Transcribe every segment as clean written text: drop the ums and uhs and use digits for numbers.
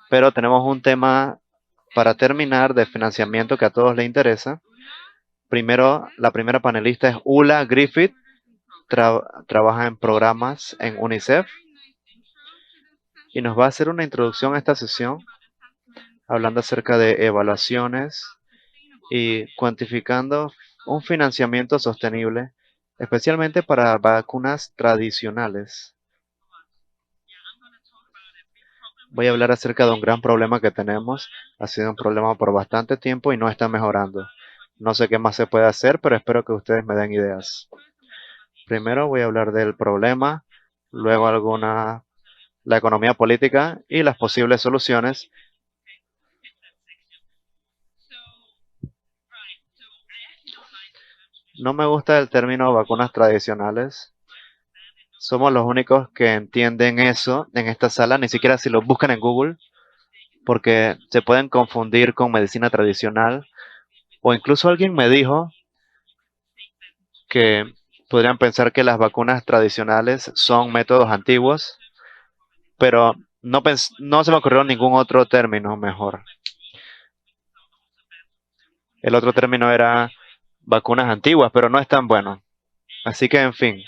Pero tenemos un tema para terminar de financiamiento que a todos les interesa. Primero, la primera panelista es Ula Griffith, trabaja en programas en UNICEF y nos va a hacer una introducción a esta sesión hablando acerca de evaluaciones y cuantificando un financiamiento sostenible, especialmente para vacunas tradicionales. Voy a hablar acerca de un gran problema que tenemos. Ha sido un problema por bastante tiempo y no está mejorando. No sé qué más se puede hacer, pero espero que ustedes me den ideas. Primero voy a hablar del problema, luego la economía política y las posibles soluciones. No me gusta el término vacunas tradicionales. Somos los únicos que entienden eso en esta sala, ni siquiera si lo buscan en Google, porque se pueden confundir con medicina tradicional. O incluso alguien me dijo que podrían pensar que las vacunas tradicionales son métodos antiguos, pero no se me ocurrió ningún otro término mejor. El otro término era vacunas antiguas, pero no es tan bueno. Así que, en fin,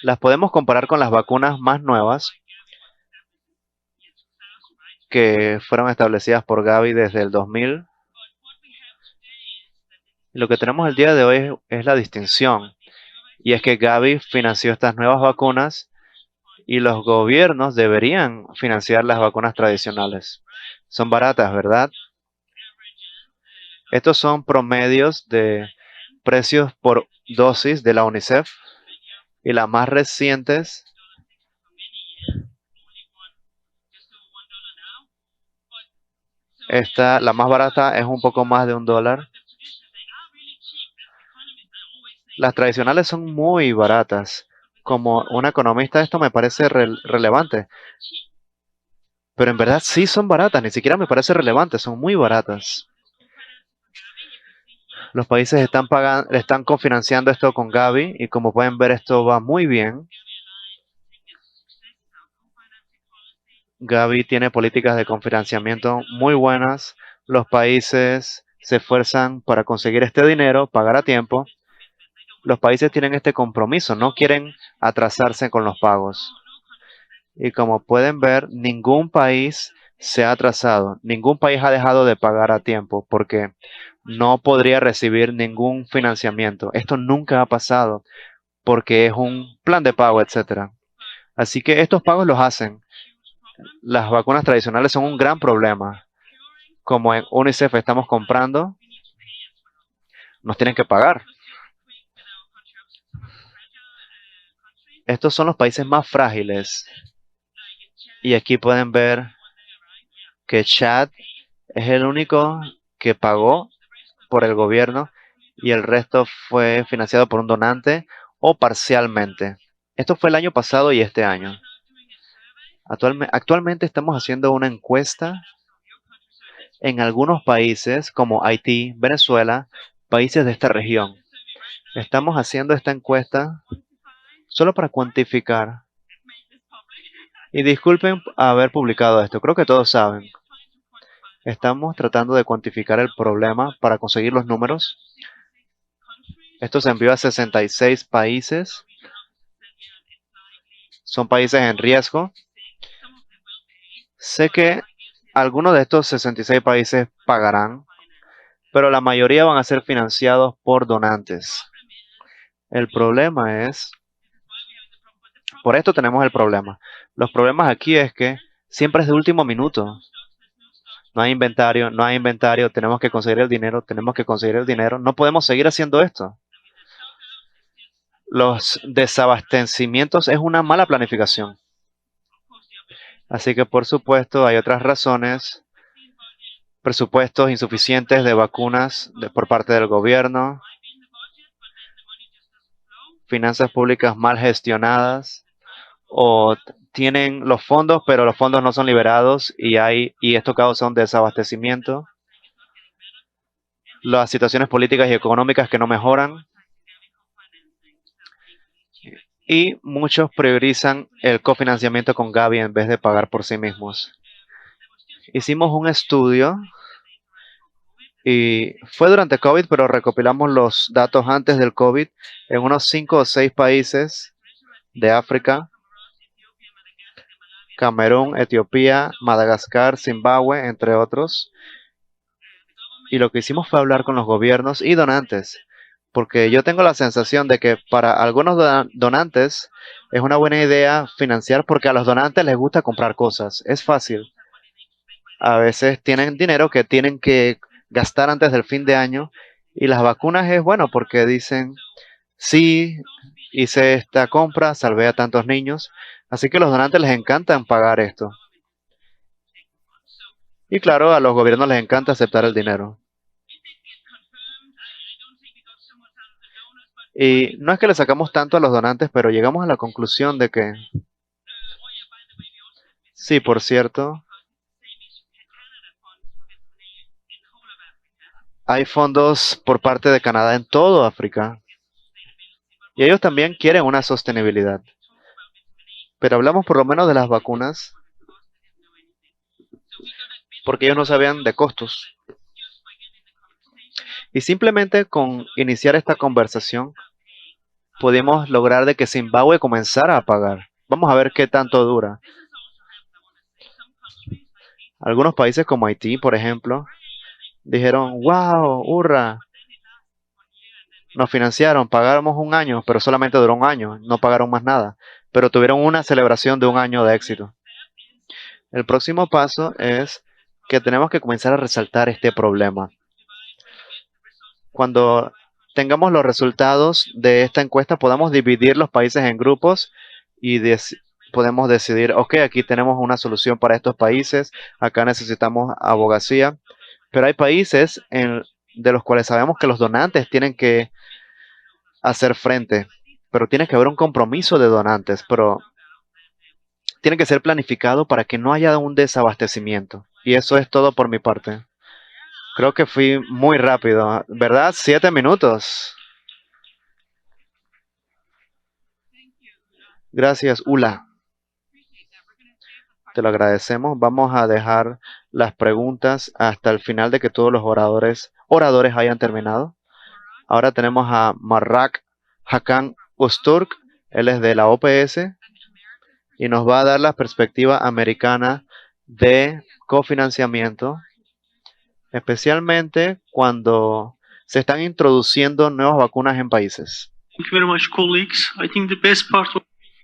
las podemos comparar con las vacunas más nuevas que fueron establecidas por Gavi desde el 2000. Lo que tenemos el día de hoy es la distinción, y es que Gavi financió estas nuevas vacunas y los gobiernos deberían financiar las vacunas tradicionales. Son baratas, ¿verdad? Estos son promedios de precios por dosis de la UNICEF y las más recientes, la más barata es un poco más de $1. Las tradicionales son muy baratas. Como un economista esto me parece relevante, pero en verdad sí son baratas, ni siquiera me parece relevante, son muy baratas. Los países están cofinanciando esto con Gavi y como pueden ver esto va muy bien. Gavi tiene políticas de cofinanciamiento muy buenas. Los países se esfuerzan para conseguir este dinero, pagar a tiempo. Los países tienen este compromiso, no quieren atrasarse con los pagos. Y como pueden ver, ningún país se ha atrasado, ningún país ha dejado de pagar a tiempo porque no podría recibir ningún financiamiento. Esto nunca ha pasado porque es un plan de pago, etcétera. Así que estos pagos los hacen. Las vacunas tradicionales son un gran problema. Como en UNICEF estamos comprando, nos tienen que pagar. Estos son los países más frágiles. Y aquí pueden ver que Chad es el único que pagó por el gobierno y el resto fue financiado por un donante o parcialmente. Esto fue el año pasado y este año. Actualmente estamos haciendo una encuesta en algunos países como Haití, Venezuela, países de esta región. Estamos haciendo esta encuesta solo para cuantificar. Y disculpen haber publicado esto, creo que todos saben. Estamos tratando de cuantificar el problema para conseguir los números. Esto se envió a 66 países. Son países en riesgo. Sé que algunos de estos 66 países pagarán, pero la mayoría van a ser financiados por donantes. El problema es, por esto tenemos el problema. Los problemas aquí es que siempre es de último minuto. No hay inventario, no hay inventario, tenemos que conseguir el dinero, tenemos que conseguir el dinero. No podemos seguir haciendo esto. Los desabastecimientos es una mala planificación. Así que por supuesto hay otras razones. Presupuestos insuficientes de vacunas por parte del gobierno. Finanzas públicas mal gestionadas. O tienen los fondos, pero los fondos no son liberados y esto causa un desabastecimiento. Las situaciones políticas y económicas que no mejoran. y muchos priorizan el cofinanciamiento con Gavi en vez de pagar por sí mismos. Hicimos un estudio y fue durante COVID, pero recopilamos los datos antes del COVID en unos 5 o 6 países de África: Camerún, Etiopía, Madagascar, Zimbabue, entre otros. Y lo que hicimos fue hablar con los gobiernos y donantes, porque yo tengo la sensación de que para algunos donantes es una buena idea financiar porque a los donantes les gusta comprar cosas. Es fácil. A veces tienen dinero que tienen que gastar antes del fin de año y las vacunas es bueno porque dicen, sí, hice esta compra, salvé a tantos niños. Así que a los donantes les encantan pagar esto. Y claro, a los gobiernos les encanta aceptar el dinero. Y no es que le sacamos tanto a los donantes, pero llegamos a la conclusión de que, sí, por cierto, hay fondos por parte de Canadá en todo África. Y ellos también quieren una sostenibilidad. Pero hablamos por lo menos de las vacunas, porque ellos no sabían de costos. Y simplemente con iniciar esta conversación, pudimos lograr de que Zimbabue comenzara a pagar. Vamos a ver qué tanto dura. Algunos países como Haití, por ejemplo, dijeron, wow, hurra, nos financiaron, pagamos un año, pero solamente duró un año, no pagaron más nada, pero tuvieron una celebración de un año de éxito. El próximo paso es que tenemos que comenzar a resaltar este problema. Cuando tengamos los resultados de esta encuesta, podamos dividir los países en grupos y podemos decidir, ok, aquí tenemos una solución para estos países, acá necesitamos abogacía, pero hay países de los cuales sabemos que los donantes tienen que hacer frente, pero tiene que haber un compromiso de donantes, pero tiene que ser planificado para que no haya un desabastecimiento. Y eso es todo por mi parte. Creo que fui muy rápido, ¿verdad? 7 minutos. Gracias, Ula. Te lo agradecemos. Vamos a dejar las preguntas hasta el final de que todos los oradores hayan terminado. Ahora tenemos a Marrak Hakan Usturk. Él es de la OPS y nos va a dar la perspectiva americana de cofinanciamiento, especialmente cuando se están introduciendo nuevas vacunas en países.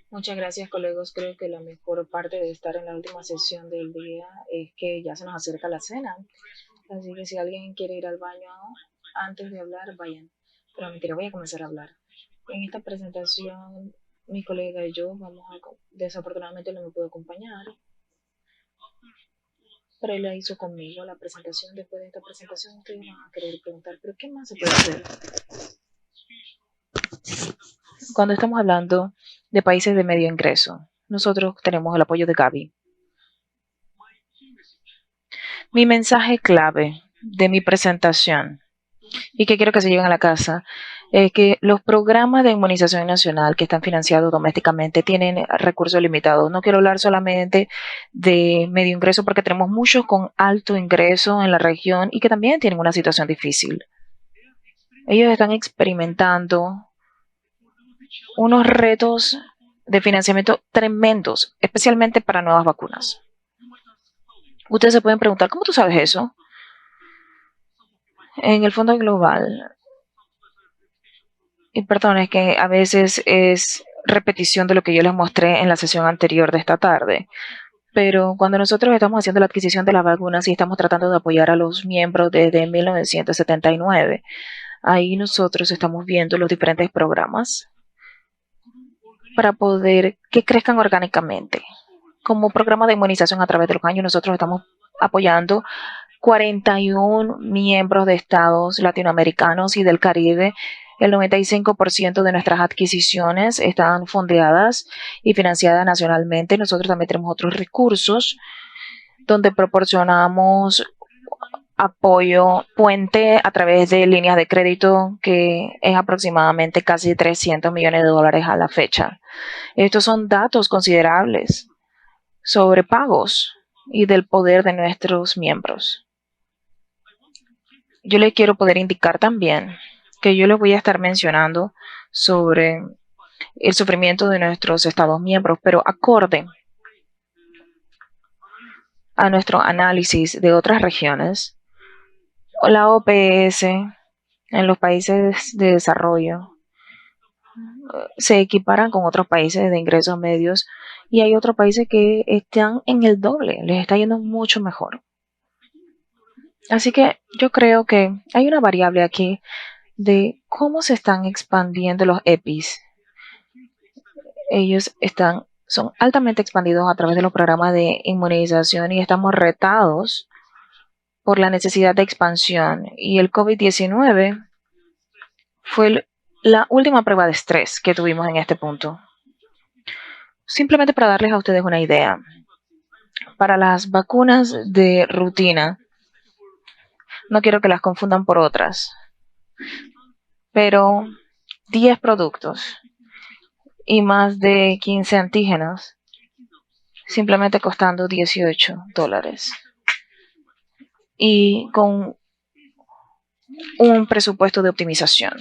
Muchas gracias, colegas. Creo que la mejor parte de estar en la última sesión del día es que ya se nos acerca la cena. Así que si alguien quiere ir al baño antes de hablar, vayan. Pero mentira, voy a comenzar a hablar. En esta presentación, mi colega y yo desafortunadamente no me pudo acompañar, pero él la hizo conmigo la presentación. Después de esta presentación, ustedes van a querer preguntar, ¿pero qué más se puede hacer? Cuando estamos hablando de países de medio ingreso, nosotros tenemos el apoyo de Gavi. Mi mensaje clave de mi presentación y que quiero que se lleven a la casa es que los programas de inmunización nacional que están financiados domésticamente tienen recursos limitados. No quiero hablar solamente de medio ingreso porque tenemos muchos con alto ingreso en la región y que también tienen una situación difícil. Ellos están experimentando unos retos de financiamiento tremendos, especialmente para nuevas vacunas. Ustedes se pueden preguntar, ¿cómo tú sabes eso? En el Fondo Global, y perdón, es que a veces es repetición de lo que yo les mostré en la sesión anterior de esta tarde, pero cuando nosotros estamos haciendo la adquisición de las vacunas y estamos tratando de apoyar a los miembros desde 1979, ahí nosotros estamos viendo los diferentes programas para poder que crezcan orgánicamente. Como programa de inmunización a través de los años, nosotros estamos apoyando 41 miembros de estados latinoamericanos y del Caribe. El 95% de nuestras adquisiciones están fondeadas y financiadas nacionalmente. Nosotros también tenemos otros recursos donde proporcionamos apoyo puente a través de líneas de crédito que es aproximadamente casi 300 millones de dólares a la fecha. Estos son datos considerables sobre pagos y del poder de nuestros miembros. Yo les quiero poder indicar también que yo les voy a estar mencionando sobre el sufrimiento de nuestros Estados miembros, pero acorde a nuestro análisis de otras regiones, la OPS en los países de desarrollo se equiparan con otros países de ingresos medios y hay otros países que están en el doble, les está yendo mucho mejor. Así que yo creo que hay una variable aquí de cómo se están expandiendo los EPIs. Ellos son altamente expandidos a través de los programas de inmunización y estamos retados por la necesidad de expansión. Y el COVID-19 fue la última prueba de estrés que tuvimos en este punto. Simplemente para darles a ustedes una idea, para las vacunas de rutina, no quiero que las confundan por otras, pero 10 productos y más de 15 antígenos, simplemente costando $18. Y con un presupuesto de optimización.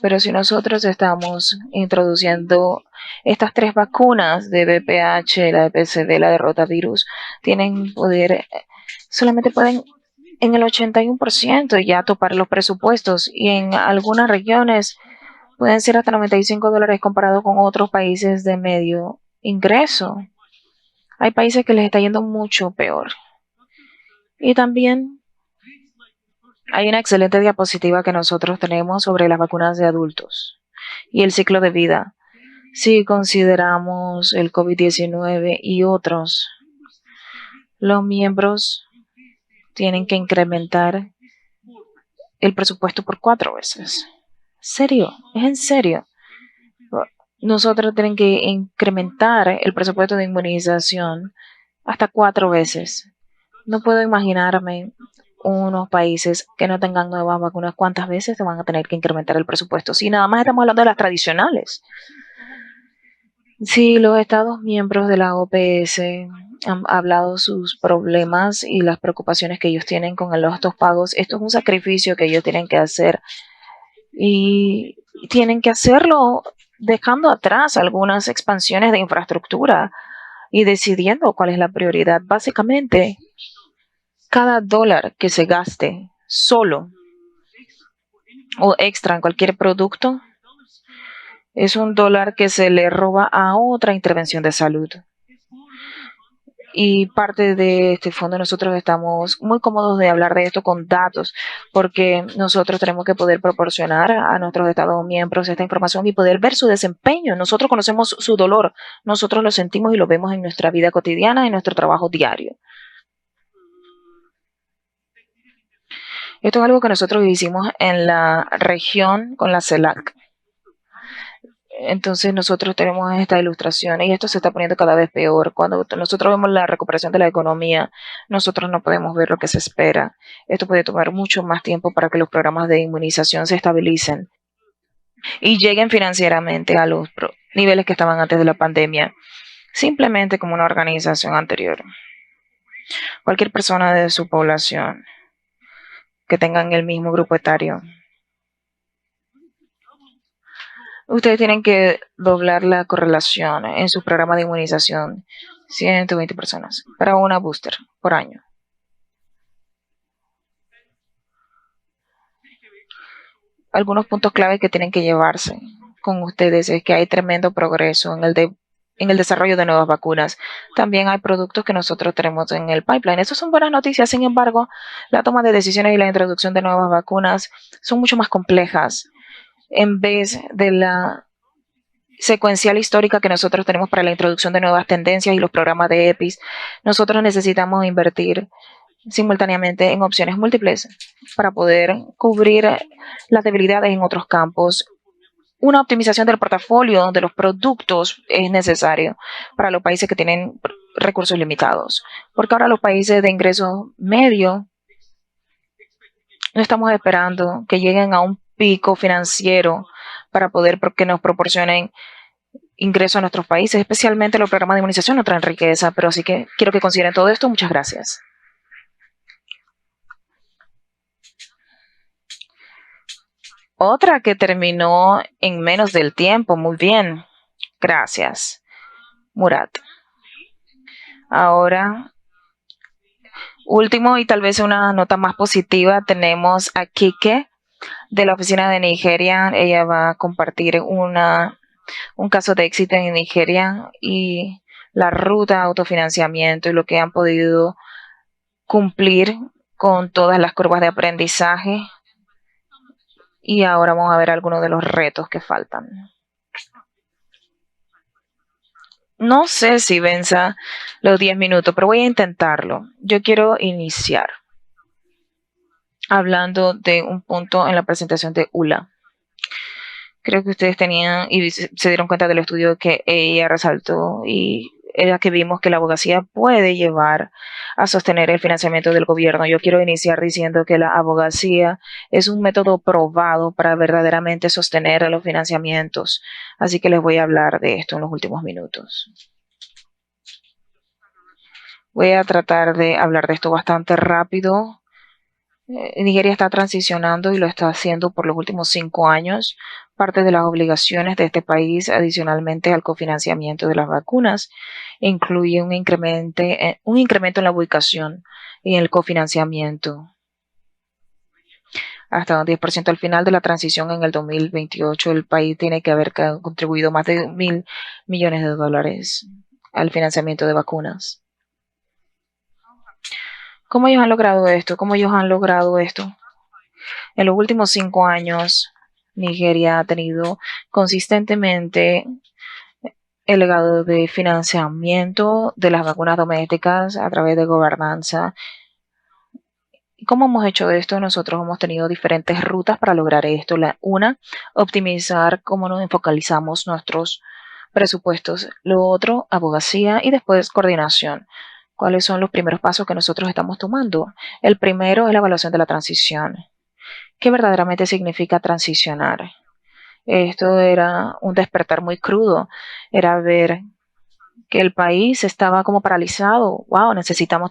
Pero si nosotros estamos introduciendo estas 3 vacunas de VPH, la de PCV, la de rotavirus, tienen poder, solamente pueden en el 81% ya topar los presupuestos y en algunas regiones pueden ser hasta $95 comparado con otros países de medio ingreso. Hay países que les está yendo mucho peor. Y también hay una excelente diapositiva que nosotros tenemos sobre las vacunas de adultos y el ciclo de vida. Si consideramos el COVID-19 y otros, los miembros tienen que incrementar el presupuesto por 4 veces. ¿Serio? ¿Es en serio? Nosotros tenemos que incrementar el presupuesto de inmunización hasta 4 veces. No puedo imaginarme unos países que no tengan nuevas vacunas, ¿cuántas veces se van a tener que incrementar el presupuesto? Si nada más estamos hablando de las tradicionales. Si los Estados miembros de la OPS han hablado sus problemas y las preocupaciones que ellos tienen con estos pagos, esto es un sacrificio que ellos tienen que hacer y tienen que hacerlo dejando atrás algunas expansiones de infraestructura y decidiendo cuál es la prioridad. Básicamente, cada dólar que se gaste solo o extra en cualquier producto es un dólar que se le roba a otra intervención de salud. Y parte de este fondo nosotros estamos muy cómodos de hablar de esto con datos, porque nosotros tenemos que poder proporcionar a nuestros Estados miembros esta información y poder ver su desempeño. Nosotros conocemos su dolor, nosotros lo sentimos y lo vemos en nuestra vida cotidiana, en nuestro trabajo diario. Esto es algo que nosotros hicimos en la región con la CELAC. Entonces nosotros tenemos esta ilustración y esto se está poniendo cada vez peor. Cuando nosotros vemos la recuperación de la economía, nosotros no podemos ver lo que se espera. Esto puede tomar mucho más tiempo para que los programas de inmunización se estabilicen y lleguen financieramente a los niveles que estaban antes de la pandemia, simplemente como una organización anterior. Cualquier persona de su población que tengan el mismo grupo etario, ustedes tienen que doblar la correlación en su programa de inmunización, 120 personas, para una booster por año. Algunos puntos clave que tienen que llevarse con ustedes es que hay tremendo progreso en el desarrollo de nuevas vacunas. También hay productos que nosotros tenemos en el pipeline. Esas son buenas noticias. Sin embargo, la toma de decisiones y la introducción de nuevas vacunas son mucho más complejas en vez de la secuencial histórica que nosotros tenemos para la introducción de nuevas tendencias y los programas de EPIs. Nosotros necesitamos invertir simultáneamente en opciones múltiples para poder cubrir las debilidades en otros campos. Una optimización del portafolio de los productos es necesario para los países que tienen recursos limitados, porque ahora los países de ingreso medio no estamos esperando que lleguen a un pico financiero para poder que nos proporcionen ingresos a nuestros países, especialmente los programas de inmunización no traen riqueza, pero así que quiero que consideren todo esto. Muchas gracias. Otra que terminó en menos del tiempo. Muy bien. Gracias, Murat. Ahora, último y tal vez una nota más positiva, tenemos a Kike de la oficina de Nigeria. Ella va a compartir un caso de éxito en Nigeria y la ruta de autofinanciamiento y lo que han podido cumplir con todas las curvas de aprendizaje. Y ahora vamos a ver algunos de los retos que faltan. No sé si venza los 10 minutos, pero voy a intentarlo. Yo quiero iniciar hablando de un punto en la presentación de ULA. Creo que ustedes tenían y se dieron cuenta del estudio que ella resaltó y era que vimos que la abogacía puede llevar a sostener el financiamiento del gobierno. Yo quiero iniciar diciendo que la abogacía es un método probado para verdaderamente sostener los financiamientos. Así que les voy a hablar de esto en los últimos minutos. Voy a tratar de hablar de esto bastante rápido. Nigeria está transicionando y lo está haciendo por los últimos 5 años. Parte de las obligaciones de este país, adicionalmente al cofinanciamiento de las vacunas, incluye un incremento en la ubicación y en el cofinanciamiento. Hasta un 10% al final de la transición en el 2028, el país tiene que haber contribuido más de $1,000 millones al financiamiento de vacunas. ¿Cómo ellos han logrado esto? En los últimos 5 años, Nigeria ha tenido consistentemente el legado de financiamiento de las vacunas domésticas a través de gobernanza. ¿Cómo hemos hecho esto? Nosotros hemos tenido diferentes rutas para lograr esto. Una, optimizar cómo nos focalizamos nuestros presupuestos. Lo otro, abogacía y después coordinación. ¿Cuáles son los primeros pasos que nosotros estamos tomando? El primero es la evaluación de la transición. ¿Qué verdaderamente significa transicionar? Esto era un despertar muy crudo. Era ver que el país estaba como paralizado. Wow, necesitamos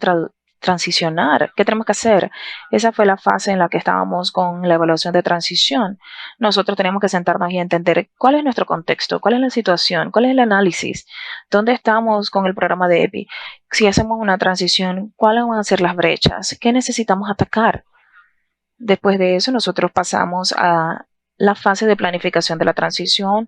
transicionar. ¿Qué tenemos que hacer? Esa fue la fase en la que estábamos con la evaluación de transición. Nosotros tenemos que sentarnos y entender cuál es nuestro contexto, cuál es la situación, cuál es el análisis, dónde estamos con el programa de EPI. Si hacemos una transición, ¿cuáles van a ser las brechas? ¿Qué necesitamos atacar? Después de eso, nosotros pasamos a la fase de planificación de la transición.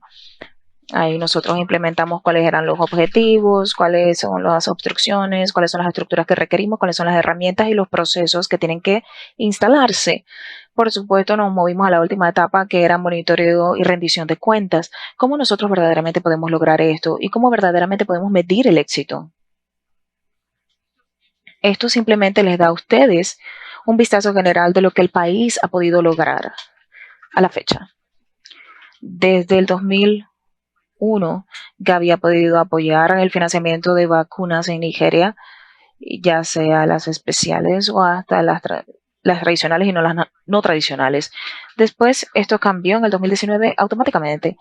Ahí nosotros implementamos cuáles eran los objetivos, cuáles son las obstrucciones, cuáles son las estructuras que requerimos, cuáles son las herramientas y los procesos que tienen que instalarse. Por supuesto, nos movimos a la última etapa, que era monitoreo y rendición de cuentas. ¿Cómo nosotros verdaderamente podemos lograr esto? ¿Y cómo verdaderamente podemos medir el éxito? Esto simplemente les da a ustedes un vistazo general de lo que el país ha podido lograr a la fecha. Desde el 2001, Gavi ha podido apoyar el financiamiento de vacunas en Nigeria, ya sea las especiales o hasta las tradicionales y no las no tradicionales. Después, esto cambió en el 2019 automáticamente.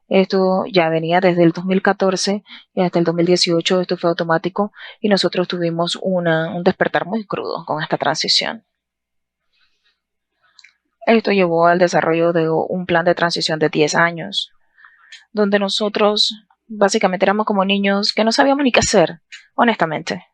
Esto ya venía desde el 2014 y hasta el 2018, esto fue automático y nosotros tuvimos un despertar muy crudo con esta transición. Esto llevó al desarrollo de un plan de transición de 10 años, donde nosotros básicamente éramos como niños que no sabíamos ni qué hacer, honestamente.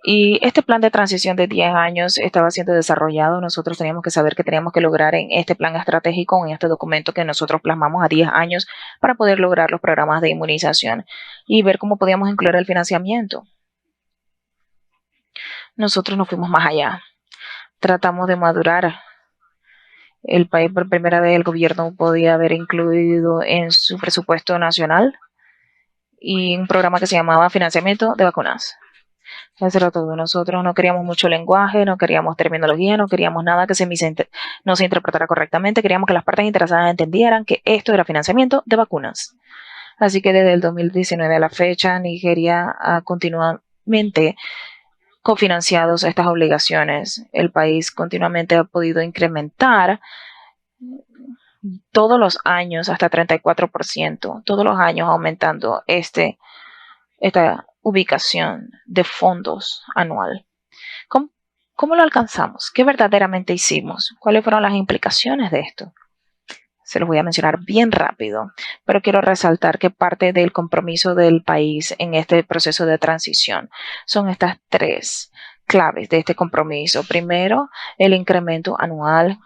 Y este plan de transición de 10 años estaba siendo desarrollado. Nosotros teníamos que saber qué teníamos que lograr en este plan estratégico, en este documento que nosotros plasmamos a 10 años para poder lograr los programas de inmunización y ver cómo podíamos incluir el financiamiento. Nosotros nos fuimos más allá. Tratamos de madurar. El país, por primera vez, el gobierno podía haber incluido en su presupuesto nacional y un programa que se llamaba financiamiento de vacunas. Eso era todo. Nosotros no queríamos mucho lenguaje, no queríamos terminología, no queríamos nada que no se interpretara correctamente. Queríamos que las partes interesadas entendieran que esto era financiamiento de vacunas. Así que desde el 2019 a la fecha, Nigeria ha continuamente cofinanciado estas obligaciones. El país continuamente ha podido incrementar todos los años hasta 34%, todos los años aumentando esta ubicación de fondos anual. ¿Cómo, ¿Cómo lo alcanzamos? ¿Qué verdaderamente hicimos? ¿Cuáles fueron las implicaciones de esto? Se los voy a mencionar bien rápido, pero quiero resaltar que parte del compromiso del país en este proceso de transición son estas tres claves de este compromiso. Primero, el incremento anual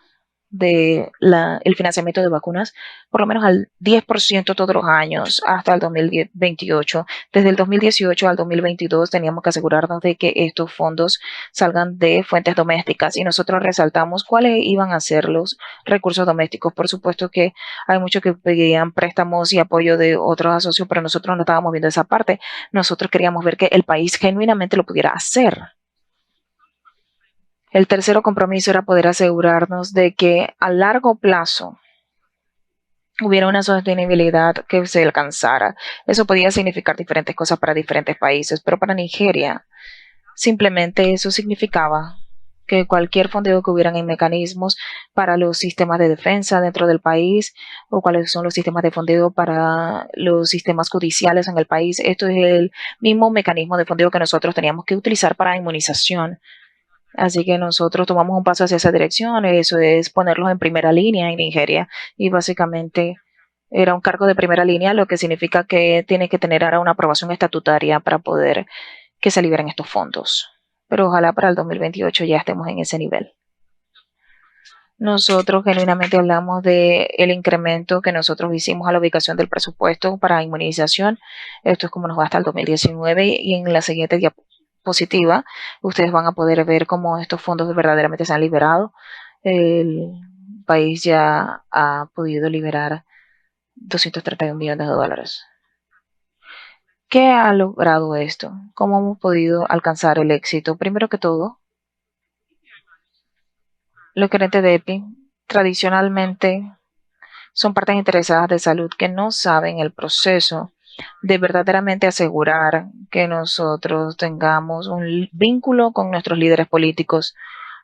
el financiamiento de vacunas por lo menos al 10% todos los años hasta el 2028. Desde el 2018 al 2022 teníamos que asegurarnos de que estos fondos salgan de fuentes domésticas y nosotros resaltamos cuáles iban a ser los recursos domésticos. Por supuesto que hay muchos que pedían préstamos y apoyo de otros asocios, pero nosotros no estábamos viendo esa parte. Nosotros queríamos ver que el país genuinamente lo pudiera hacer. El tercer compromiso era poder asegurarnos de que a largo plazo hubiera una sostenibilidad que se alcanzara. Eso podía significar diferentes cosas para diferentes países, pero para Nigeria simplemente eso significaba que cualquier fondeo que hubieran en mecanismos para los sistemas de defensa dentro del país o cuáles son los sistemas de fondeo para los sistemas judiciales en el país, esto es el mismo mecanismo de fondeo que nosotros teníamos que utilizar para inmunización. Así que nosotros tomamos un paso hacia esa dirección, eso es ponerlos en primera línea en Nigeria y básicamente era un cargo de primera línea, lo que significa que tiene que tener ahora una aprobación estatutaria para poder que se liberen estos fondos. Pero ojalá para el 2028 ya estemos en ese nivel. Nosotros genuinamente hablamos del incremento que nosotros hicimos a la ubicación del presupuesto para inmunización. Esto es como nos va hasta el 2019 y en la siguiente diapositiva ustedes van a poder ver cómo estos fondos verdaderamente se han liberado. El país ya ha podido liberar 231 millones de dólares. ¿Qué ha logrado esto? ¿Cómo hemos podido alcanzar el éxito? Primero que todo, los gerentes de EPI tradicionalmente son partes interesadas de salud que no saben el proceso de verdaderamente asegurar que nosotros tengamos un vínculo con nuestros líderes políticos.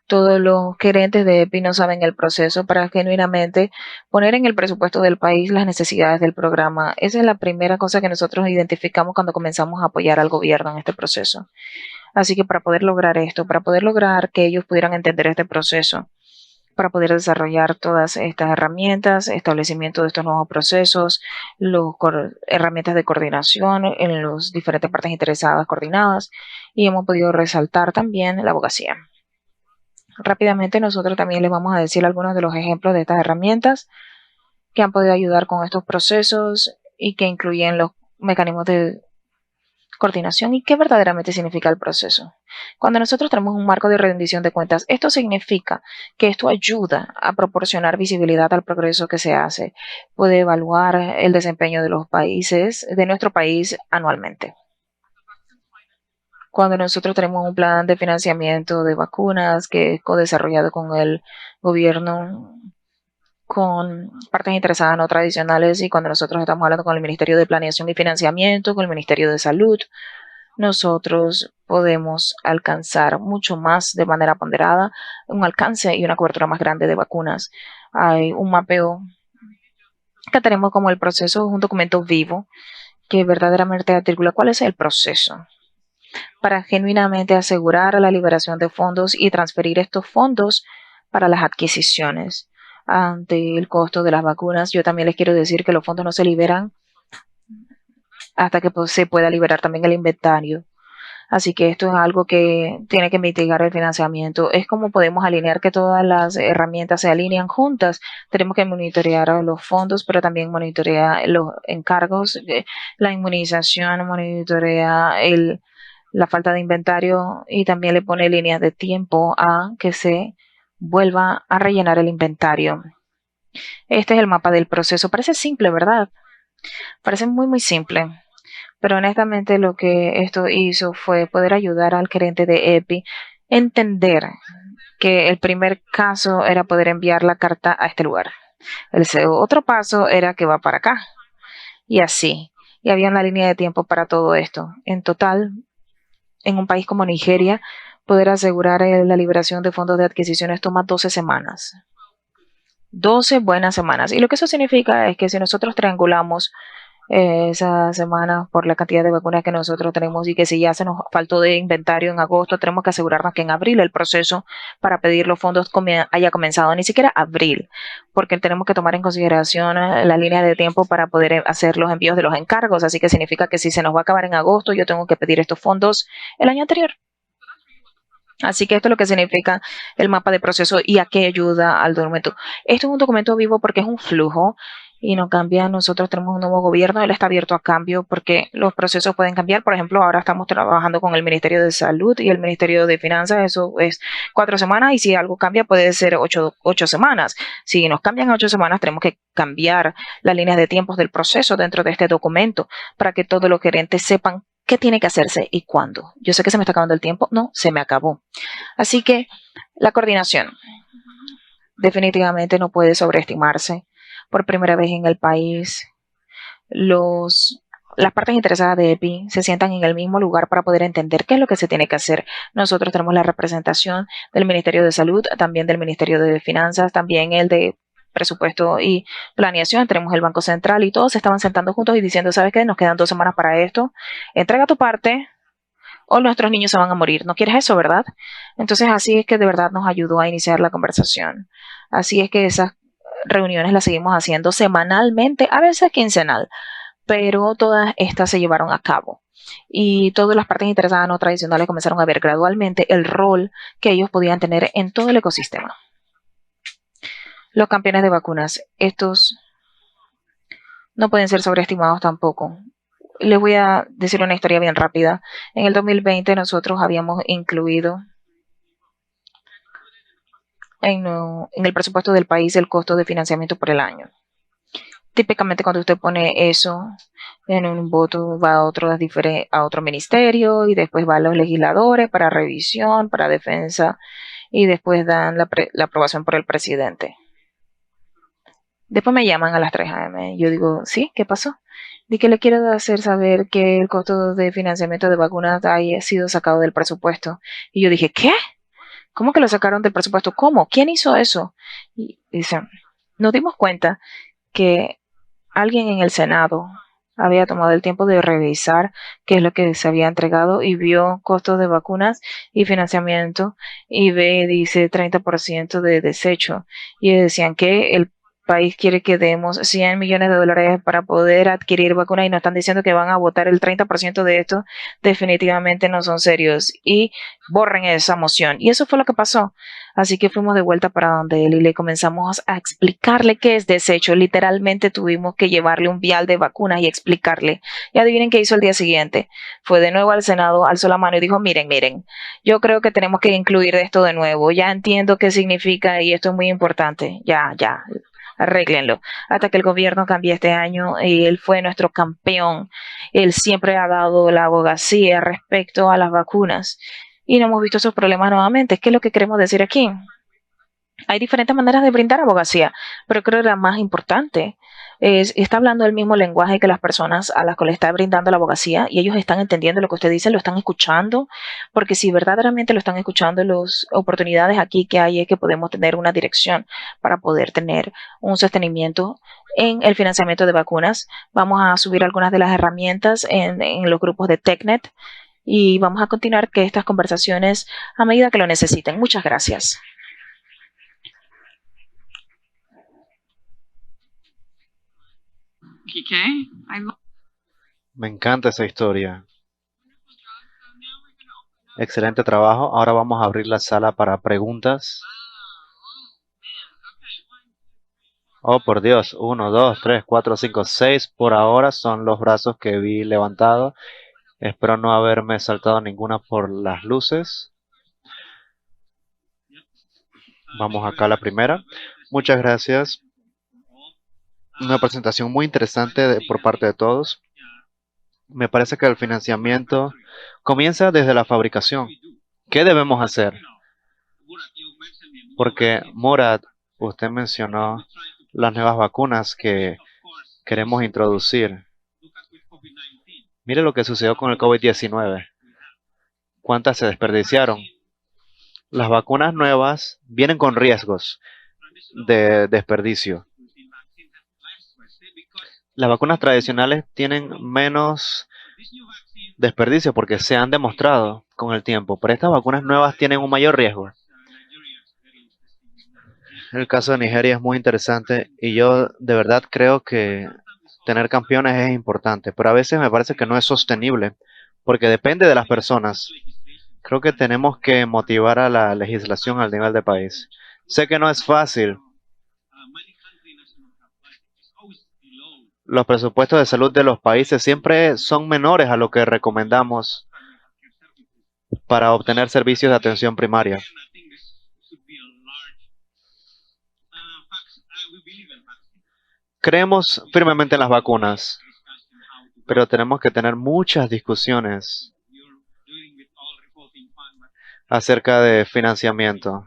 Todos los gerentes de EPI no saben el proceso para genuinamente poner en el presupuesto del país las necesidades del programa. Esa es la primera cosa que nosotros identificamos cuando comenzamos a apoyar al gobierno en este proceso. Así que para poder lograr esto, para poder lograr que ellos pudieran entender este proceso, para poder desarrollar todas estas herramientas, establecimiento de estos nuevos procesos, herramientas de coordinación en las diferentes partes interesadas coordinadas y hemos podido resaltar también la abogacía. Rápidamente nosotros también les vamos a decir algunos de los ejemplos de estas herramientas que han podido ayudar con estos procesos y que incluyen los mecanismos de coordinación y qué verdaderamente significa el proceso. Cuando nosotros tenemos un marco de rendición de cuentas, esto significa que esto ayuda a proporcionar visibilidad al progreso que se hace. Puede evaluar el desempeño de los países, de nuestro país anualmente. Cuando nosotros tenemos un plan de financiamiento de vacunas que es co-desarrollado con el gobierno, con partes interesadas no tradicionales y cuando nosotros estamos hablando con el Ministerio de Planeación y Financiamiento, con el Ministerio de Salud, nosotros podemos alcanzar mucho más de manera ponderada, un alcance y una cobertura más grande de vacunas. Hay un mapeo que tenemos como el proceso, un documento vivo que verdaderamente articula cuál es el proceso para genuinamente asegurar la liberación de fondos y transferir estos fondos para las adquisiciones ante el costo de las vacunas. Yo también les quiero decir que los fondos no se liberan hasta que se pueda liberar también el inventario. Así que esto es algo que tiene que mitigar el financiamiento. Es como podemos alinear que todas las herramientas se alinean juntas. Tenemos que monitorear los fondos, pero también monitorear los encargos, la inmunización, monitorea la falta de inventario y también le pone líneas de tiempo a que se vuelva a rellenar el inventario. Este es el mapa del proceso. Parece simple, ¿verdad? Parece muy, muy simple. Pero honestamente lo que esto hizo fue poder ayudar al gerente de EPI a entender que el primer caso era poder enviar la carta a este lugar. El otro paso era que va para acá. Y así. y había una línea de tiempo para todo esto. En total, en un país como Nigeria, poder asegurar la liberación de fondos de adquisiciones toma 12 semanas. 12 buenas semanas. Y lo que eso significa es que si nosotros triangulamos esas semanas por la cantidad de vacunas que nosotros tenemos y que si ya se nos faltó de inventario en agosto, tenemos que asegurarnos que en abril el proceso para pedir los fondos haya comenzado, ni siquiera abril, porque tenemos que tomar en consideración la línea de tiempo para poder hacer los envíos de los encargos, así que significa que si se nos va a acabar en agosto, yo tengo que pedir estos fondos el año anterior. Así que esto es lo que significa el mapa de proceso y a qué ayuda al documento. Esto es un documento vivo porque es un flujo y no cambia. Nosotros tenemos un nuevo gobierno, él está abierto a cambio porque los procesos pueden cambiar. Por ejemplo, ahora estamos trabajando con el Ministerio de Salud y el Ministerio de Finanzas, eso es 4 semanas y si algo cambia puede ser 8 semanas. Si nos cambian a 8 semanas, tenemos que cambiar las líneas de tiempos del proceso dentro de este documento para que todos los gerentes sepan qué tiene que hacerse y cuándo. Yo sé que se me está acabando el tiempo, no, se me acabó. Así que la coordinación definitivamente no puede sobreestimarse. Por primera vez en el país, las partes interesadas de EPI se sientan en el mismo lugar para poder entender qué es lo que se tiene que hacer. Nosotros tenemos la representación del Ministerio de Salud, también del Ministerio de Finanzas, también el de presupuesto y planeación, tenemos el Banco Central y todos se estaban sentando juntos y diciendo, ¿sabes qué? Nos quedan 2 semanas para esto, entrega tu parte o nuestros niños se van a morir. No quieres eso, ¿verdad? Entonces así es que de verdad nos ayudó a iniciar la conversación. Así es que esas reuniones las seguimos haciendo semanalmente, a veces quincenal, pero todas estas se llevaron a cabo. Y todas las partes interesadas no tradicionales comenzaron a ver gradualmente el rol que ellos podían tener en todo el ecosistema. Los campeones de vacunas, estos no pueden ser sobreestimados tampoco. Les voy a decir una historia bien rápida. En el 2020 nosotros habíamos incluido en el presupuesto del país el costo de financiamiento por el año. Típicamente cuando usted pone eso en un voto va a otro ministerio y después va a los legisladores para revisión, para defensa y después dan la aprobación por el presidente. Después me llaman a las 3 a.m. Yo digo, ¿sí? ¿Qué pasó? Di que le quiero hacer saber que el costo de financiamiento de vacunas haya sido sacado del presupuesto. Y yo dije, ¿qué? ¿Cómo que lo sacaron del presupuesto? ¿Cómo? ¿Quién hizo eso? Y dicen, nos dimos cuenta que alguien en el Senado había tomado el tiempo de revisar qué es lo que se había entregado y vio costos de vacunas y financiamiento y dice 30% de desecho. Y decían que el país quiere que demos 100 millones de dólares para poder adquirir vacunas y nos están diciendo que van a votar el 30% de esto, definitivamente no son serios y borren esa moción. Y eso fue lo que pasó. Así que fuimos de vuelta para donde él y le comenzamos a explicarle qué es desecho. Literalmente tuvimos que llevarle un vial de vacunas y explicarle. Y adivinen qué hizo el día siguiente. Fue de nuevo al Senado, alzó la mano y dijo, miren, yo creo que tenemos que incluir esto de nuevo. Ya entiendo qué significa y esto es muy importante. Ya, arréglenlo. Hasta que el gobierno cambie este año y él fue nuestro campeón. Él siempre ha dado la abogacía respecto a las vacunas y no hemos visto esos problemas nuevamente. ¿Qué es lo que queremos decir aquí? Hay diferentes maneras de brindar abogacía, pero creo que la más importante está hablando el mismo lenguaje que las personas a las que le está brindando la abogacía y ellos están entendiendo lo que usted dice, lo están escuchando, porque si verdaderamente lo están escuchando, las oportunidades aquí que hay es que podemos tener una dirección para poder tener un sostenimiento en el financiamiento de vacunas. Vamos a subir algunas de las herramientas en los grupos de TechNet y vamos a continuar que estas conversaciones a medida que lo necesiten. Muchas gracias. Me encanta esa historia. Excelente trabajo. Ahora vamos a abrir la sala para preguntas. Oh, por Dios. 1, 2, 3, 4, 5, 6. Por ahora son los brazos que vi levantados. Espero no haberme saltado ninguna por las luces. Vamos acá a la primera. Muchas gracias. Una presentación muy interesante por parte de todos. Me parece que el financiamiento comienza desde la fabricación. ¿Qué debemos hacer? Porque Murad, usted mencionó las nuevas vacunas que queremos introducir. Mire lo que sucedió con el COVID-19. ¿Cuántas se desperdiciaron? Las vacunas nuevas vienen con riesgos de desperdicio. Las vacunas tradicionales tienen menos desperdicio porque se han demostrado con el tiempo, pero estas vacunas nuevas tienen un mayor riesgo. El caso de Nigeria es muy interesante y yo de verdad creo que tener campeones es importante, pero a veces me parece que no es sostenible porque depende de las personas. Creo que tenemos que motivar a la legislación al nivel de país. Sé que no es fácil. Los presupuestos de salud de los países siempre son menores a lo que recomendamos para obtener servicios de atención primaria. Creemos firmemente en las vacunas, pero tenemos que tener muchas discusiones acerca de financiamiento.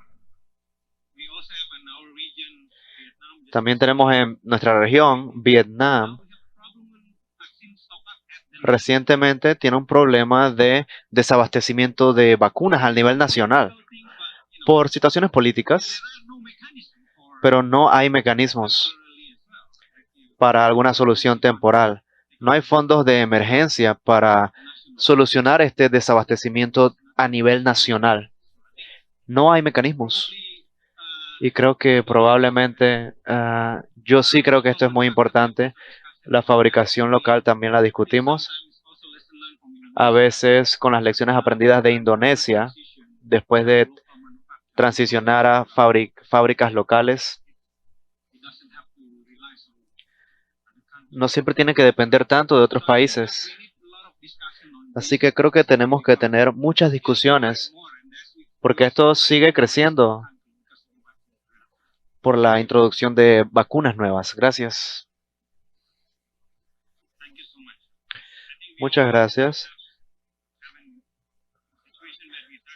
También tenemos en nuestra región, Vietnam, recientemente tiene un problema de desabastecimiento de vacunas a nivel nacional por situaciones políticas, pero no hay mecanismos para alguna solución temporal. No hay fondos de emergencia para solucionar este desabastecimiento a nivel nacional. No hay mecanismos. Y creo que probablemente, yo sí creo que esto es muy importante. La fabricación local también la discutimos. A veces con las lecciones aprendidas de Indonesia, después de transicionar a fábricas locales, no siempre tiene que depender tanto de otros países. Así que creo que tenemos que tener muchas discusiones, porque esto sigue creciendo por la introducción de vacunas nuevas. Gracias. Muchas gracias.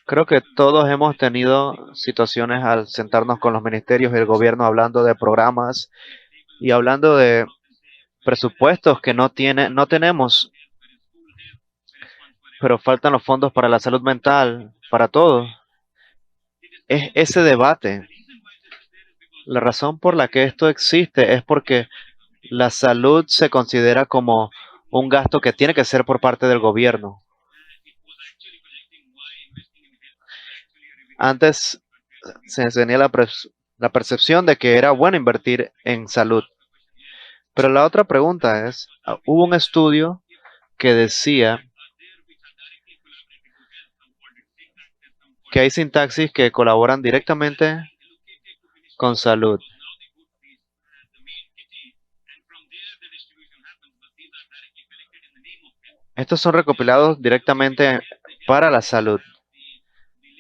Creo que todos hemos tenido situaciones al sentarnos con los ministerios y el gobierno hablando de programas y hablando de presupuestos que no tenemos, pero faltan los fondos para la salud mental, para todo. Es ese debate. La razón por la que esto existe es porque la salud se considera como un gasto que tiene que ser por parte del gobierno. Antes se tenía la percepción de que era bueno invertir en salud. Pero la otra pregunta es, hubo un estudio que decía que hay sintaxis que colaboran directamente con salud. Estos son recopilados directamente para la salud.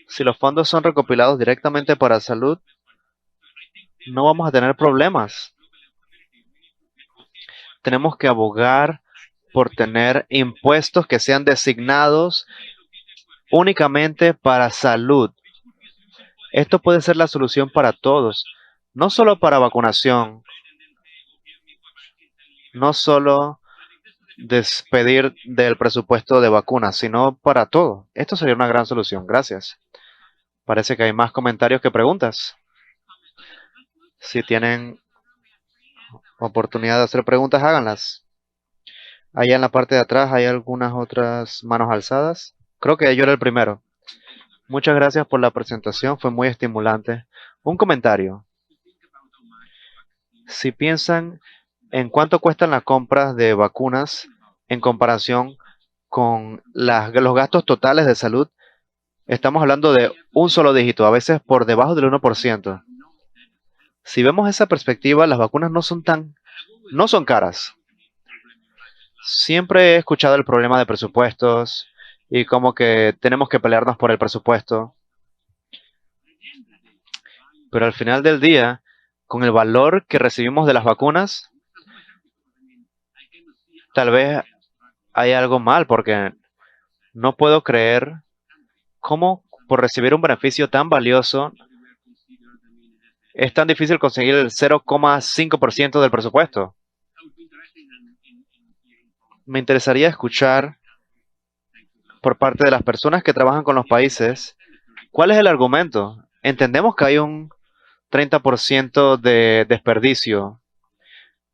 Si los fondos son recopilados directamente para salud, no vamos a tener problemas. Tenemos que abogar por tener impuestos que sean designados únicamente para salud. Esto puede ser la solución para todos, no solo para vacunación, no solo despedir del presupuesto de vacunas, sino para todo. Esto sería una gran solución. Gracias. Parece que hay más comentarios que preguntas. Si tienen oportunidad de hacer preguntas, háganlas. Allá en la parte de atrás hay algunas otras manos alzadas. Creo que yo era el primero. Muchas gracias por la presentación, fue muy estimulante. Un comentario. Si piensan en cuánto cuestan las compras de vacunas en comparación con los gastos totales de salud, estamos hablando de un solo dígito, a veces por debajo del 1%. Si vemos esa perspectiva, las vacunas no son caras. Siempre he escuchado el problema de presupuestos y como que tenemos que pelearnos por el presupuesto. Pero al final del día, con el valor que recibimos de las vacunas, tal vez hay algo mal porque no puedo creer cómo por recibir un beneficio tan valioso es tan difícil conseguir el 0,5% del presupuesto. Me interesaría escuchar por parte de las personas que trabajan con los países, ¿cuál es el argumento? Entendemos que hay un 30% de desperdicio,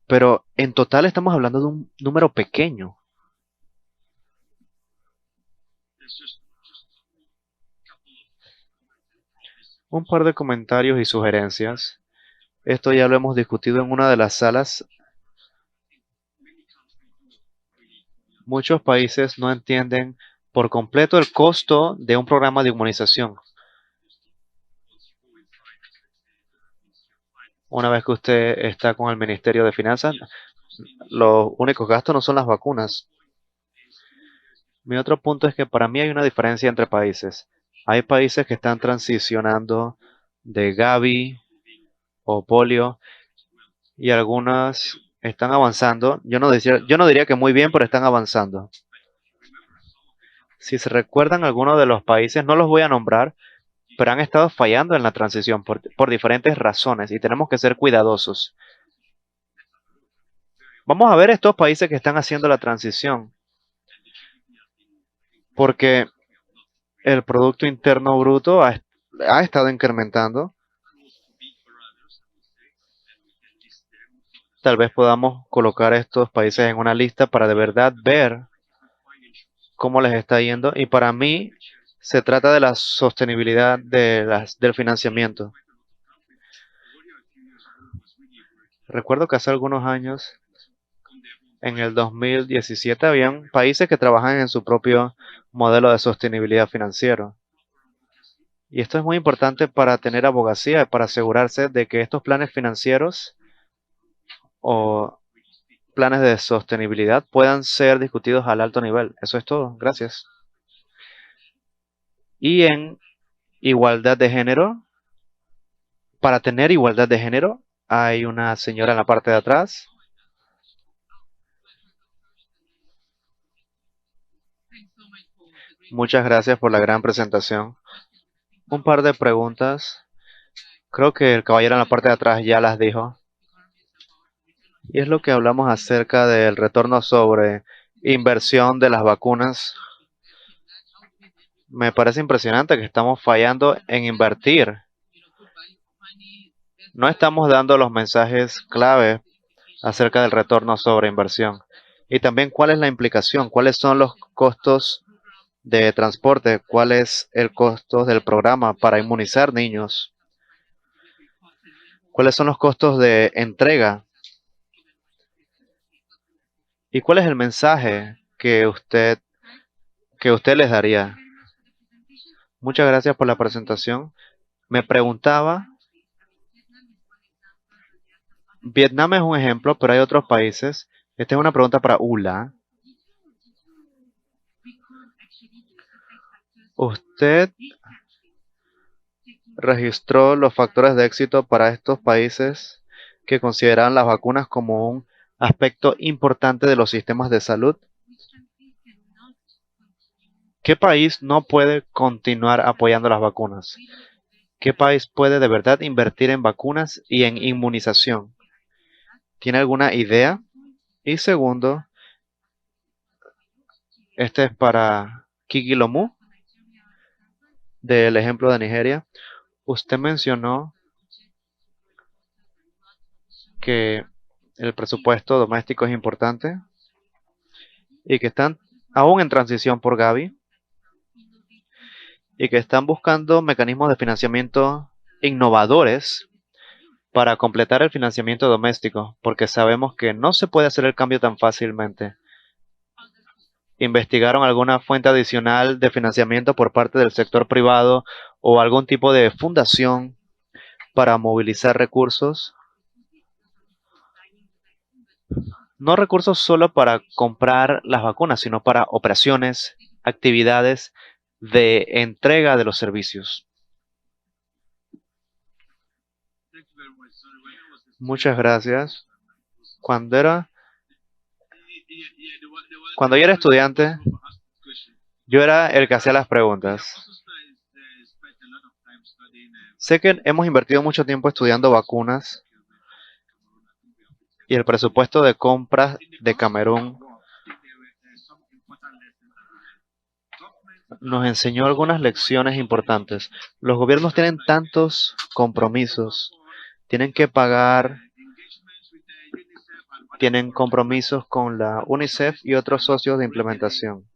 pero en total estamos hablando de un número pequeño. Un par de comentarios y sugerencias. Esto ya lo hemos discutido en una de las salas. Muchos países no entienden por completo el costo de un programa de inmunización. Una vez que usted está con el Ministerio de Finanzas, los únicos gastos no son las vacunas. Mi otro punto es que para mí hay una diferencia entre países. Hay países que están transicionando de Gavi o polio y algunas están avanzando. Yo no diría que muy bien, pero están avanzando. Si se recuerdan algunos de los países, no los voy a nombrar, pero han estado fallando en la transición por diferentes razones y tenemos que ser cuidadosos. Vamos a ver estos países que están haciendo la transición, porque el Producto Interno Bruto ha estado incrementando. Tal vez podamos colocar estos países en una lista para de verdad ver cómo les está yendo. Y para mí se trata de la sostenibilidad del financiamiento. Recuerdo que hace algunos años, en el 2017, habían países que trabajan en su propio modelo de sostenibilidad financiero. Y esto es muy importante para tener abogacía, para asegurarse de que estos planes financieros o planes de sostenibilidad puedan ser discutidos al alto nivel. Eso es todo. Gracias. Y en igualdad de género, para tener igualdad de género, hay una señora en la parte de atrás. Muchas gracias por la gran presentación. Un par de preguntas. Creo que el caballero en la parte de atrás ya las dijo. Y es lo que hablamos acerca del retorno sobre inversión de las vacunas. Me parece impresionante que estamos fallando en invertir. No estamos dando los mensajes clave acerca del retorno sobre inversión. Y también cuál es la implicación, cuáles son los costos de transporte, cuál es el costo del programa para inmunizar niños, cuáles son los costos de entrega y cuál es el mensaje que usted les daría. Muchas gracias por la presentación. Me preguntaba, Vietnam es un ejemplo, pero hay otros países. Esta es una pregunta para Ula. ¿Usted registró los factores de éxito para estos países que consideran las vacunas como un aspecto importante de los sistemas de salud? ¿Qué país no puede continuar apoyando las vacunas? ¿Qué país puede de verdad invertir en vacunas y en inmunización? ¿Tiene alguna idea? Y segundo, este es para Kiki Lomu, del ejemplo de Nigeria. Usted mencionó que el presupuesto doméstico es importante y que están aún en transición por Gavi y que están buscando mecanismos de financiamiento innovadores para completar el financiamiento doméstico, porque sabemos que no se puede hacer el cambio tan fácilmente. ¿Investigaron alguna fuente adicional de financiamiento por parte del sector privado o algún tipo de fundación para movilizar recursos? No recursos solo para comprar las vacunas, sino para operaciones, actividades de entrega de los servicios. Muchas gracias. Cuando era, cuando yo era estudiante, yo era el que hacía las preguntas. Sé que hemos invertido mucho tiempo estudiando vacunas y el presupuesto de compras de Camerún nos enseñó algunas lecciones importantes. Los gobiernos tienen tantos compromisos, tienen que pagar, tienen compromisos con la UNICEF y otros socios de implementación.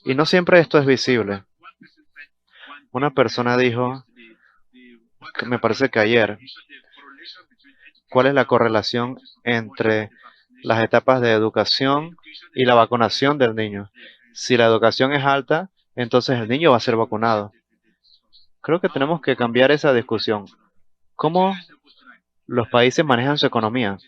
Y no siempre esto es visible. Una persona dijo, que me parece que ayer, ¿cuál es la correlación entre las etapas de educación y la vacunación del niño? Si la educación es alta, entonces el niño va a ser vacunado. Creo que tenemos que cambiar esa discusión. ¿Cómo los países manejan su economía?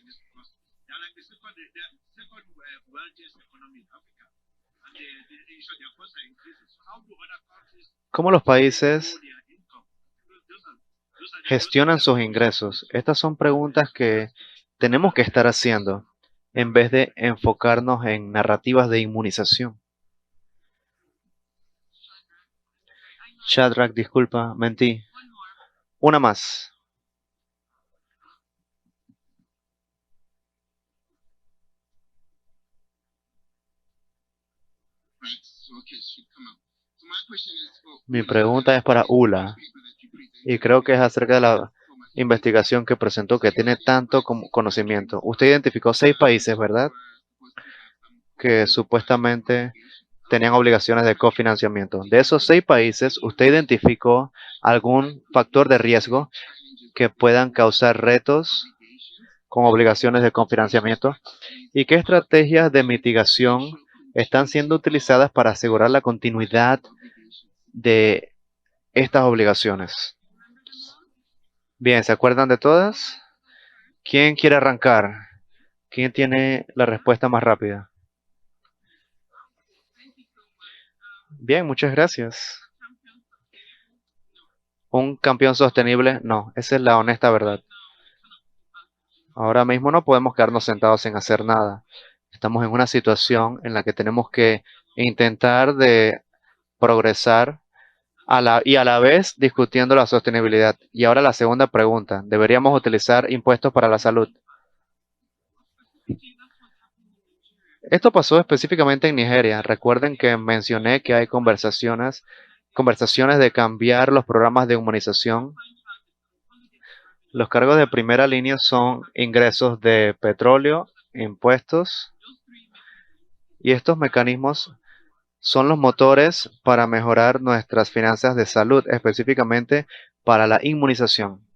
¿Cómo los países gestionan sus ingresos? Estas son preguntas que tenemos que estar haciendo en vez de enfocarnos en narrativas de inmunización. Shadrach, disculpa, mentí. Una más. Mi pregunta es para Ula y creo que es acerca de la investigación que presentó que tiene tanto conocimiento. Usted identificó 6 países, ¿verdad? Que supuestamente tenían obligaciones de cofinanciamiento. De esos 6 países, ¿usted identificó algún factor de riesgo que puedan causar retos con obligaciones de cofinanciamiento? ¿Y qué estrategias de mitigación están siendo utilizadas para asegurar la continuidad de estas obligaciones? Bien, ¿se acuerdan de todas? ¿Quién quiere arrancar? ¿Quién tiene la respuesta más rápida? Bien, muchas gracias. ¿Un campeón sostenible? No, esa es la honesta verdad. Ahora mismo no podemos quedarnos sentados sin hacer nada. Estamos en una situación en la que tenemos que intentar de progresar y a la vez discutiendo la sostenibilidad. Y ahora la segunda pregunta, ¿deberíamos utilizar impuestos para la salud? Esto pasó específicamente en Nigeria. Recuerden que mencioné que hay conversaciones de cambiar los programas de inmunización. Los cargos de primera línea son ingresos de petróleo, impuestos, y estos mecanismos son los motores para mejorar nuestras finanzas de salud, específicamente para la inmunización.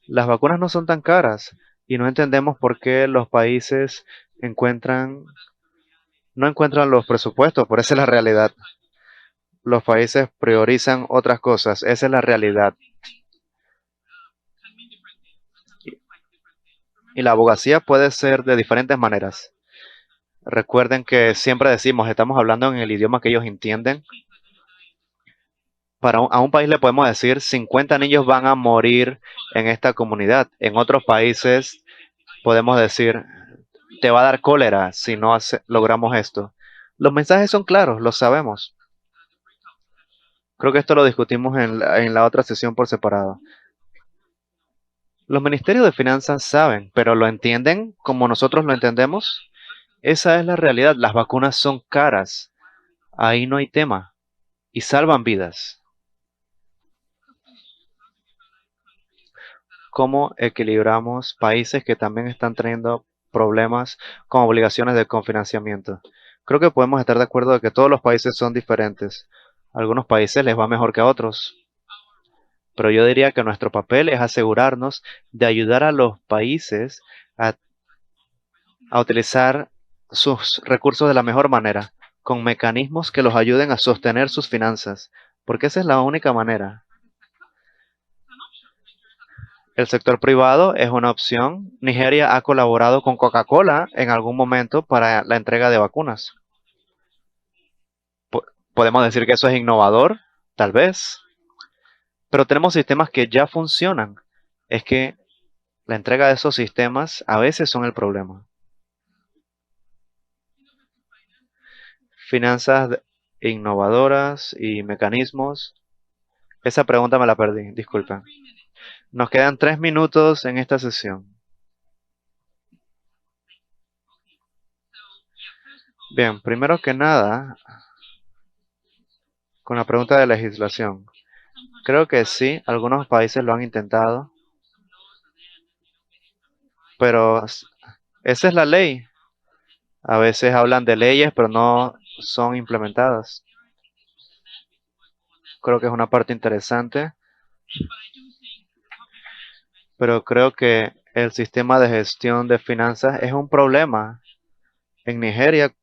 Las vacunas no son tan caras y no entendemos por qué los países no encuentran los presupuestos, por esa es la realidad. Los países priorizan otras cosas, esa es la realidad. Y la abogacía puede ser de diferentes maneras. Recuerden que siempre decimos, estamos hablando en el idioma que ellos entienden. A un país le podemos decir 50 niños van a morir en esta comunidad. En otros países podemos decir te va a dar cólera si no logramos esto. Los mensajes son claros, los sabemos. Creo que esto lo discutimos en la otra sesión por separado. Los ministerios de finanzas saben, pero lo entienden como nosotros lo entendemos. Esa es la realidad. Las vacunas son caras. Ahí no hay tema. Y salvan vidas. ¿Cómo equilibramos países que también están teniendo problemas con obligaciones de cofinanciamiento? Creo que podemos estar de acuerdo de que todos los países son diferentes. A algunos países les va mejor que a otros. Pero yo diría que nuestro papel es asegurarnos de ayudar a los países a, a utilizar sus recursos de la mejor manera, con mecanismos que los ayuden a sostener sus finanzas, porque esa es la única manera. El sector privado es una opción. Nigeria ha colaborado con Coca-Cola en algún momento para la entrega de vacunas. Podemos decir que eso es innovador, tal vez, pero tenemos sistemas que ya funcionan. Es que la entrega de esos sistemas a veces son el problema. Finanzas innovadoras y mecanismos. Esa pregunta me la perdí, disculpen. Nos quedan 3 minutos en esta sesión. Bien, primero que nada, con la pregunta de legislación, creo que sí, algunos países lo han intentado, pero esa es la ley. A veces hablan de leyes, pero no son implementadas. Creo que es una parte interesante, pero creo que el sistema de gestión de finanzas es un problema en Nigeria,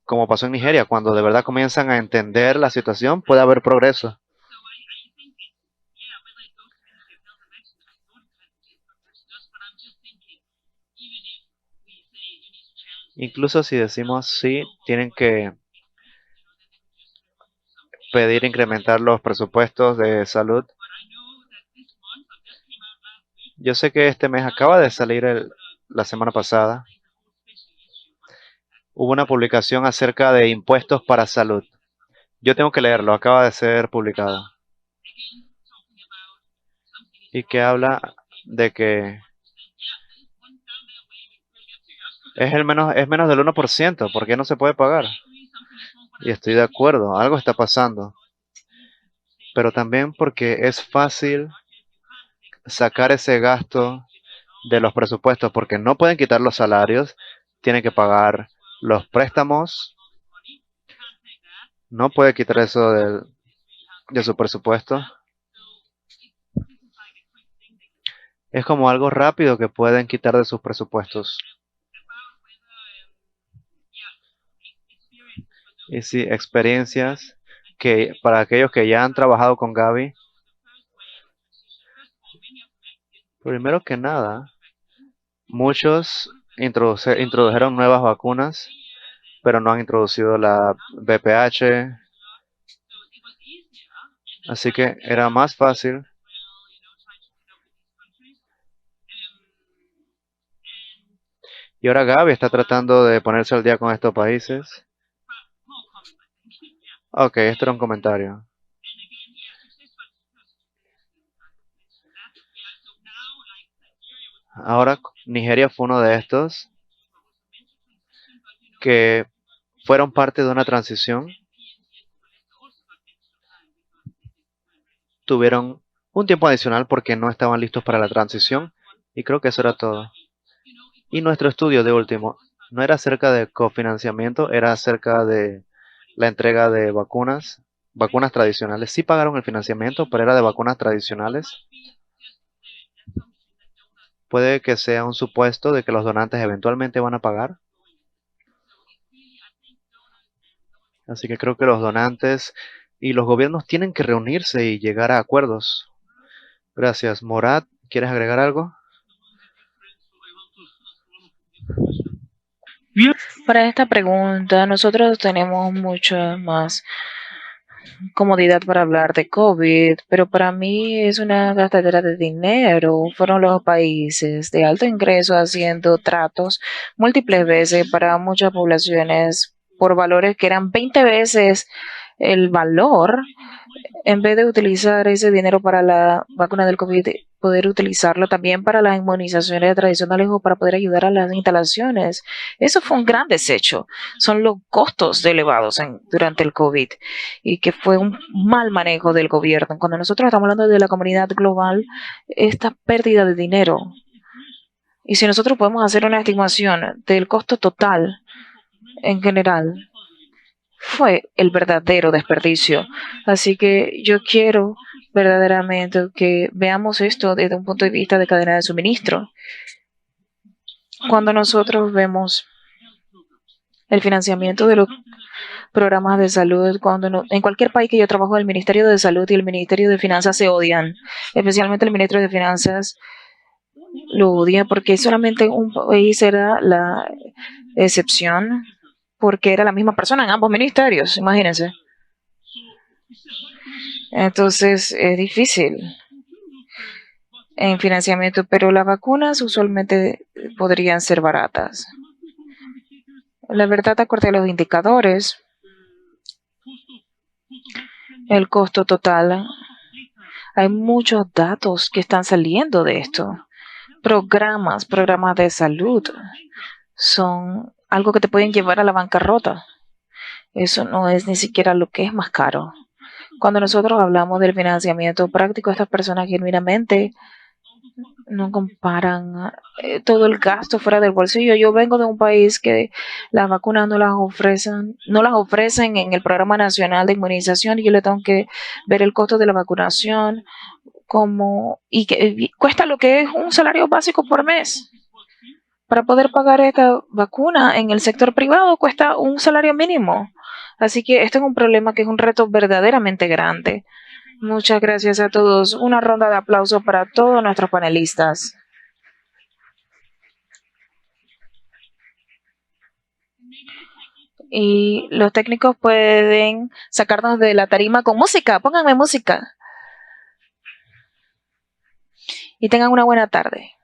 como pasó en Nigeria, cuando de verdad comienzan a entender la situación, puede haber progreso. Incluso si decimos sí, tienen que pedir incrementar los presupuestos de salud. Yo sé que este mes acaba de salir la semana pasada. Hubo una publicación acerca de impuestos para salud. Yo tengo que leerlo, acaba de ser publicado. Y que habla de que es menos del 1%, ¿por qué no se puede pagar? Y estoy de acuerdo, algo está pasando. Pero también porque es fácil sacar ese gasto de los presupuestos, porque no pueden quitar los salarios, tienen que pagar los préstamos, no puede quitar eso de su presupuesto. Es como algo rápido que pueden quitar de sus presupuestos. Y sí, experiencias que para aquellos que ya han trabajado con Gaby, primero que nada, muchos introdujeron nuevas vacunas, pero no han introducido la BPH, así que era más fácil. Y ahora Gaby está tratando de ponerse al día con estos países. Ok, esto era un comentario. Ahora Nigeria fue uno de estos que fueron parte de una transición. Tuvieron un tiempo adicional porque no estaban listos para la transición y creo que eso era todo. Y nuestro estudio de último no era acerca de cofinanciamiento, era acerca de la entrega de vacunas tradicionales. Sí pagaron el financiamiento, pero era de vacunas tradicionales. Puede que sea un supuesto de que los donantes eventualmente van a pagar. Así que creo que los donantes y los gobiernos tienen que reunirse y llegar a acuerdos. Gracias. Morad, ¿quieres agregar algo? Para esta pregunta, nosotros tenemos mucha más comodidad para hablar de COVID, pero para mí es una gastadera de dinero. Fueron los países de alto ingreso haciendo tratos múltiples veces para muchas poblaciones por valores que eran 20 veces el valor, en vez de utilizar ese dinero para la vacuna del COVID, poder utilizarlo también para las inmunizaciones tradicionales o para poder ayudar a las instalaciones. Eso fue un gran desecho. Son los costos elevados durante el COVID y que fue un mal manejo del gobierno. Cuando nosotros estamos hablando de la comunidad global, esta pérdida de dinero, y si nosotros podemos hacer una estimación del costo total en general, fue el verdadero desperdicio. Así que yo quiero verdaderamente que veamos esto desde un punto de vista de cadena de suministro. Cuando nosotros vemos el financiamiento de los programas de salud, en cualquier país que yo trabajo, el Ministerio de Salud y el Ministerio de Finanzas se odian, especialmente el Ministerio de Finanzas lo odia porque solamente un país era la excepción, porque era la misma persona en ambos ministerios, imagínense. Entonces es difícil en financiamiento, pero las vacunas usualmente podrían ser baratas. La verdad, acorde a los indicadores, el costo total, hay muchos datos que están saliendo de esto. Programas de salud son algo que te pueden llevar a la bancarrota. Eso no es ni siquiera lo que es más caro. Cuando nosotros hablamos del financiamiento práctico, estas personas genuinamente no comparan todo el gasto fuera del bolsillo. Yo vengo de un país que las vacunas no las ofrecen en el Programa Nacional de Inmunización, y yo le tengo que ver el costo de la vacunación y que cuesta lo que es un salario básico por mes. Para poder pagar esta vacuna en el sector privado cuesta un salario mínimo. Así que este es un problema que es un reto verdaderamente grande. Muchas gracias a todos. Una ronda de aplausos para todos nuestros panelistas. Y los técnicos pueden sacarnos de la tarima con música. Pónganme música. Y tengan una buena tarde.